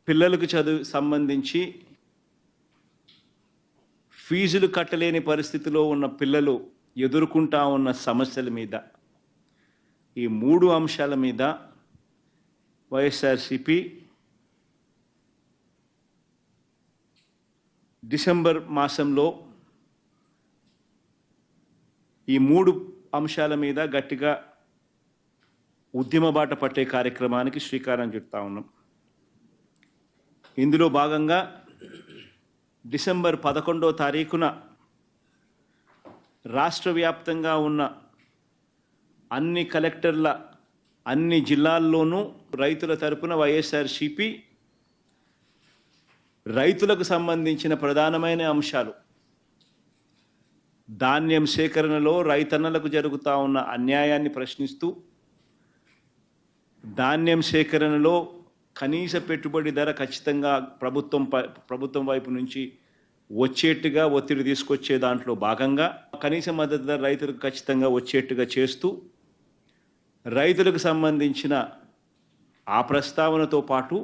పిల్లలకు చదువు సంబంధించి ఫీజులు కట్టలేని పరిస్థితిలో ఉన్న పిల్లలు ఎదుర్కొంటా ఉన్న సమస్యల మీద ఈ 3 అంశాల మీద వైఎస్ఆర్సీపీ డిసెంబర్ మాసంలో ఈ 3 అంశాల మీద గట్టిగా ఉద్యమ బాట పట్టే కార్యక్రమానికి శ్రీకారం చుడతా ఉన్నాం. ఇందులో భాగంగా డిసెంబర్ 11వ తారీఖున రాష్ట్ర వ్యాప్తంగా ఉన్న అన్ని కలెక్టర్ల అన్ని జిల్లాల్లోనూ రైతుల తరపున వైఎస్ఆర్సీపీ రైతులకు సంబంధించిన ప్రధానమైన అంశాలు, ధాన్యం సేకరణలో రైతన్నలకు జరుగుతూ ఉన్న అన్యాయాన్ని ప్రశ్నిస్తూ, ధాన్యం సేకరణలో కనీస పెట్టుబడి ధర ఖచ్చితంగా ప్రభుత్వం వైపు నుంచి వచ్చేట్టుగా ఒత్తిడి తీసుకొచ్చే దాంట్లో భాగంగా కనీస మద్దతు ధర రైతులకు ఖచ్చితంగా వచ్చేట్టుగా చేస్తూ, రైతులకు సంబంధించిన ఆ ప్రస్తావనతో పాటు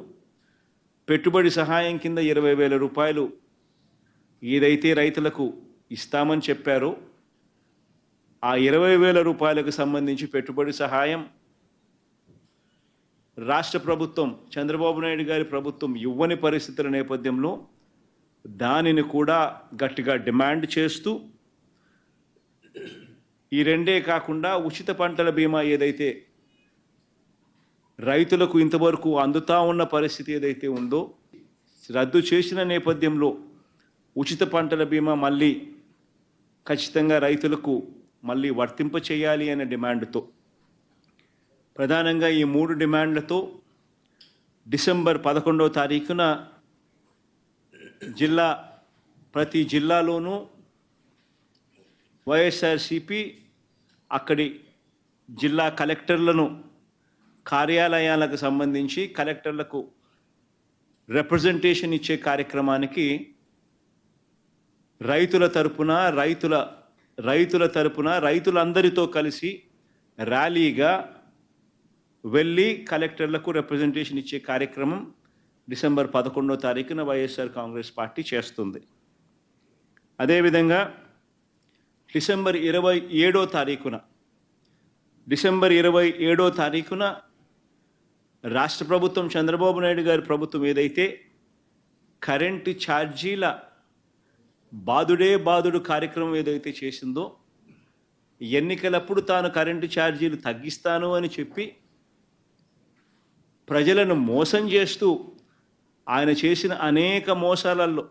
పెట్టుబడి సహాయం కింద 20,000 రూపాయలు ఏదైతే రైతులకు ఇస్తామని చెప్పారో ఆ 20,000 రూపాయలకు సంబంధించి పెట్టుబడి సహాయం రాష్ట్ర ప్రభుత్వం, చంద్రబాబు నాయుడు గారి ప్రభుత్వం ఇవ్వని పరిస్థితుల నేపథ్యంలో దానిని కూడా గట్టిగా డిమాండ్ చేస్తూ, ఈ రెండే కాకుండా ఉచిత పంటల బీమా ఏదైతే రైతులకు ఇంతవరకు అందుతా ఉన్న పరిస్థితి ఏదైతే ఉందో రద్దు చేసిన నేపథ్యంలో ఉచిత పంటల బీమా మళ్ళీ ఖచ్చితంగా రైతులకు మళ్ళీ వర్తింప చేయాలి అనే డిమాండ్తో, ప్రధానంగా ఈ 3 డిమాండ్లతో డిసెంబర్ 11వ తారీఖున ప్రతి జిల్లాలోనూ వైఎస్ఆర్సీపీ అక్కడి జిల్లా కలెక్టర్లను కార్యాలయాలకు సంబంధించి కలెక్టర్లకు రిప్రజెంటేషన్ ఇచ్చే కార్యక్రమానికి రైతులందరితో కలిసి ర్యాలీగా వెళ్ళి కలెక్టర్లకు రిప్రజెంటేషన్ ఇచ్చే కార్యక్రమం డిసెంబర్ 11వ తారీఖున వైఎస్ఆర్ కాంగ్రెస్ పార్టీ చేస్తుంది. అదేవిధంగా డిసెంబర్ 27వ తారీఖున రాష్ట్ర ప్రభుత్వం, చంద్రబాబు నాయుడు గారి ప్రభుత్వం ఏదైతే కరెంటు ఛార్జీల బాదుడు కార్యక్రమం ఏదైతే చేసిందో, ఎన్నికలప్పుడు తాను కరెంటు ఛార్జీలు తగ్గిస్తాను అని చెప్పి ప్రజలను మోసం చేస్తూ ఆయన చేసిన అనేక మోసాలలో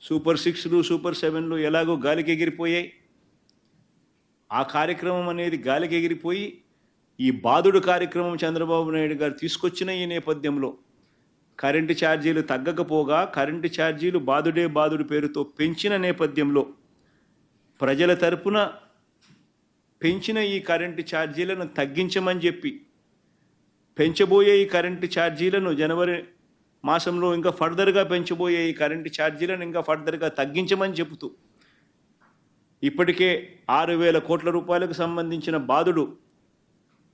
సూపర్ 6లు, సూపర్ 7లు ఎలాగో గాలికి ఎగిరిపోయాయి. ఆ కార్యక్రమం అనేది గాలికి ఎగిరిపోయి ఈ బాదుడు కార్యక్రమం చంద్రబాబు నాయుడు గారు తీసుకొచ్చిన ఈ నేపథ్యంలో కరెంటు ఛార్జీలు తగ్గకపోగా కరెంటు ఛార్జీలు బాదుడు పేరుతో పెంచిన నేపథ్యంలో ప్రజల తరపున పెంచిన ఈ కరెంటు ఛార్జీలను తగ్గించమని చెప్పి, పెంచబోయే ఈ కరెంటు ఛార్జీలను జనవరి మాసంలో ఇంకా ఫర్దర్గా పెంచబోయే ఈ కరెంటు ఛార్జీలను ఇంకా ఫర్దర్గా తగ్గించమని చెబుతూ ఇప్పటికే 6,000 కోట్ల రూపాయలకు సంబంధించిన బాదుడు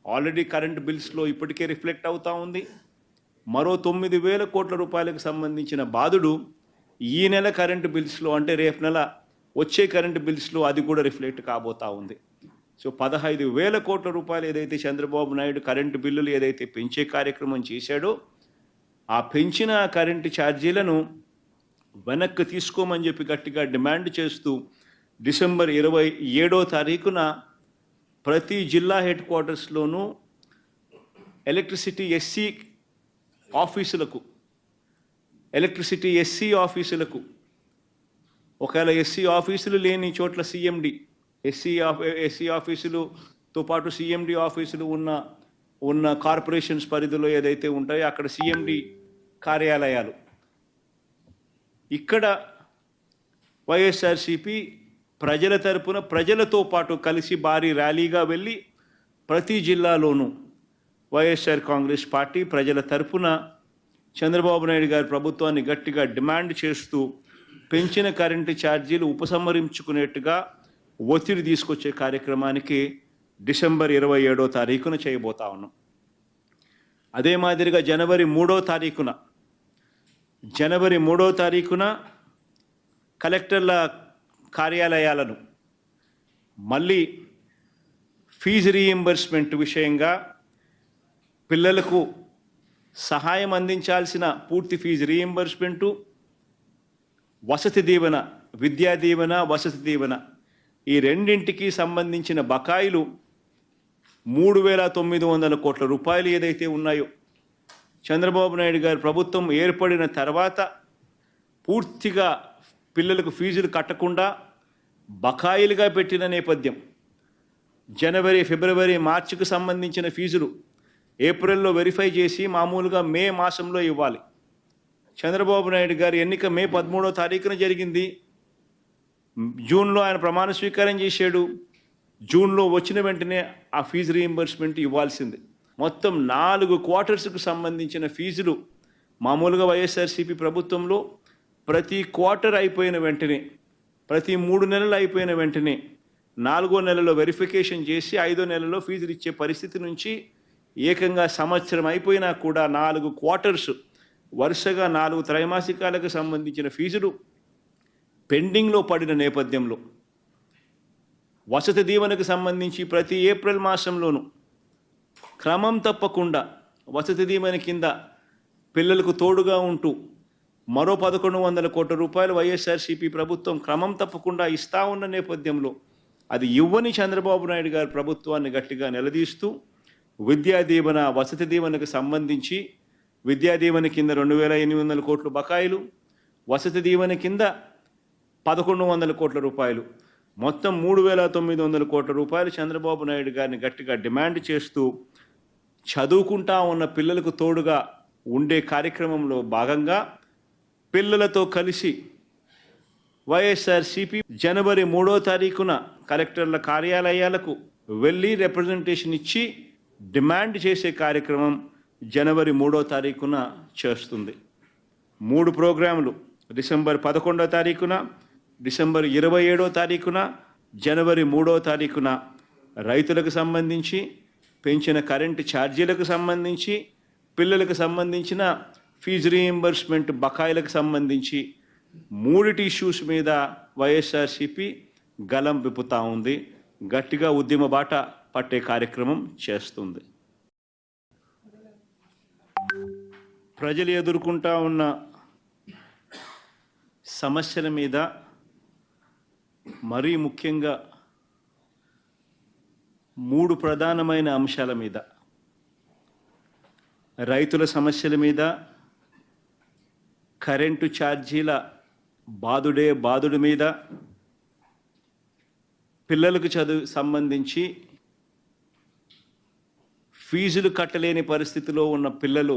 ఆల్రెడీ కరెంటు బిల్స్లో ఇప్పటికే రిఫ్లెక్ట్ అవుతూ ఉంది. మరో 9,000 కోట్ల రూపాయలకు సంబంధించిన బాదుడు ఈ నెల కరెంటు బిల్స్లో, అంటే రేపు నెల వచ్చే కరెంటు బిల్స్లో అది కూడా రిఫ్లెక్ట్ కాబోతూ ఉంది. సో 15,000 కోట్ల రూపాయలు ఏదైతే చంద్రబాబు నాయుడు కరెంటు బిల్లులు ఏదైతే పెంచే కార్యక్రమం చేశాడో ఆ పెంచిన కరెంటు ఛార్జీలను వెనక్కి తీసుకోమని చెప్పి గట్టిగా డిమాండ్ చేస్తూ డిసెంబర్ 27వ తారీఖున ప్రతి జిల్లా హెడ్ క్వార్టర్స్లోనూ ఎలక్ట్రిసిటీ ఎస్సీ ఆఫీసులకు ఒకవేళ ఎస్సీ ఆఫీసులు లేని చోట్ల సిఎండి, ఎస్సీ ఆఫీసులతో పాటు సిఎండి ఆఫీసులు ఉన్న కార్పొరేషన్స్ పరిధిలో ఏదైతే ఉంటాయో అక్కడ సిఎండి కార్యాలయాలు, ఇక్కడ వైఎస్ఆర్సీపీ ప్రజల తరపున ప్రజలతో పాటు కలిసి భారీ ర్యాలీగా వెళ్ళి ప్రతి జిల్లాలోనూ వైఎస్ఆర్ కాంగ్రెస్ పార్టీ ప్రజల తరపున చంద్రబాబు నాయుడు గారి ప్రభుత్వాన్ని గట్టిగా డిమాండ్ చేస్తూ పెంచిన కరెంటు ఛార్జీలు ఉపసంహరించుకునేట్టుగా ఒత్తిడి తీసుకొచ్చే కార్యక్రమానికి డిసెంబర్ 27వ తారీఖున చేయబోతా ఉన్నాం. అదే మాదిరిగా జనవరి 3వ తారీఖున జనవరి 3వ తారీఖున కలెక్టర్ల కార్యాలయాలను మళ్ళీ ఫీజు రీయింబర్స్మెంట్ విషయంగా పిల్లలకు సహాయం అందించాల్సిన పూర్తి ఫీజు రీయింబర్స్మెంటు, వసతి దీవెన, విద్యా దీవెన, వసతి దీవెన ఈ రెండింటికి సంబంధించిన బకాయిలు 3,900 కోట్ల రూపాయలు ఏదైతే ఉన్నాయో చంద్రబాబు నాయుడు గారి ప్రభుత్వం ఏర్పడిన తర్వాత పూర్తిగా పిల్లలకు ఫీజులు కట్టకుండా బకాయిలుగా పెట్టిన నేపథ్యం. జనవరి, ఫిబ్రవరి, మార్చికి సంబంధించిన ఫీజులు ఏప్రిల్లో వెరిఫై చేసి మామూలుగా మే మాసంలో ఇవ్వాలి. చంద్రబాబు నాయుడు గారి ఎన్నిక మే 13వ తారీఖున జరిగింది. జూన్లో ఆయన ప్రమాణ స్వీకారం చేశాడు. జూన్లో వచ్చిన వెంటనే ఆ ఫీజు రీయింబర్స్మెంట్ ఇవ్వాల్సింది. మొత్తం 4 క్వార్టర్స్కు సంబంధించిన ఫీజులు మామూలుగా వైఎస్ఆర్సీపీ ప్రభుత్వంలో ప్రతి క్వార్టర్ అయిపోయిన వెంటనే, ప్రతి 3 నెలలు అయిపోయిన వెంటనే 4వ నెలలో వెరిఫికేషన్ చేసి 5వ నెలలో ఫీజులు ఇచ్చే పరిస్థితి నుంచి ఏకంగా సంవత్సరం అయిపోయినా కూడా 4 క్వార్టర్స్ వరుసగా 4 త్రైమాసికాలకు సంబంధించిన ఫీజులు పెండింగ్లో పడిన నేపథ్యంలో వసతి దీవెనకు సంబంధించి ప్రతి ఏప్రిల్ మాసంలోనూ క్రమం తప్పకుండా వసతి దీవెన కింద పిల్లలకు తోడుగా ఉంటూ మరో 1,100 కోట్ల రూపాయలు వైఎస్ఆర్సీపీ ప్రభుత్వం క్రమం తప్పకుండా ఇస్తా ఉన్న నేపథ్యంలో అది ఇవ్వని చంద్రబాబు నాయుడు గారి ప్రభుత్వాన్ని గట్టిగా నిలదీస్తూ విద్యా దీవెన, వసతి దీవెనకు సంబంధించి విద్యా దీవెన కింద 2,800 కోట్ల బకాయిలు, వసతి దీవెన కింద 1,100 కోట్ల రూపాయలు, మొత్తం 3,900 కోట్ల రూపాయలు చంద్రబాబు నాయుడు గారిని గట్టిగా డిమాండ్ చేస్తూ చదువుకుంటా ఉన్న పిల్లలకు తోడుగా ఉండే కార్యక్రమంలో భాగంగా పిల్లలతో కలిసి వైఎస్ఆర్సీపీ జనవరి 3వ తారీఖున కలెక్టర్ల కార్యాలయాలకు వెళ్ళి రిప్రజెంటేషన్ ఇచ్చి డిమాండ్ చేసే కార్యక్రమం జనవరి 3వ తారీఖున చేస్తుంది. 3 ప్రోగ్రాములు డిసెంబర్ 11వ తారీఖున, డిసెంబర్ 27వ తారీఖున, జనవరి 3వ తారీఖున రైతులకు సంబంధించి, పెంచిన కరెంటు ఛార్జీలకు సంబంధించి, పిల్లలకు సంబంధించిన ఫీజు రీయింబర్స్మెంట్ బకాయిలకు సంబంధించి 3 ఇష్యూస్ మీద వైఎస్ఆర్సీపీ గలం విప్పుతా ఉంది. గట్టిగా ఉద్యమ బాట పట్టే కార్యక్రమం చేస్తుంది. ప్రజలు ఎదుర్కొంటా ఉన్న సమస్యల మీద, మరీ ముఖ్యంగా 3 ప్రధానమైన అంశాల మీద, రైతుల సమస్యల మీద, కరెంటు ఛార్జీల బాదుడు మీద, పిల్లలకు చదువు సంబంధించి ఫీజులు కట్టలేని పరిస్థితిలో ఉన్న పిల్లలు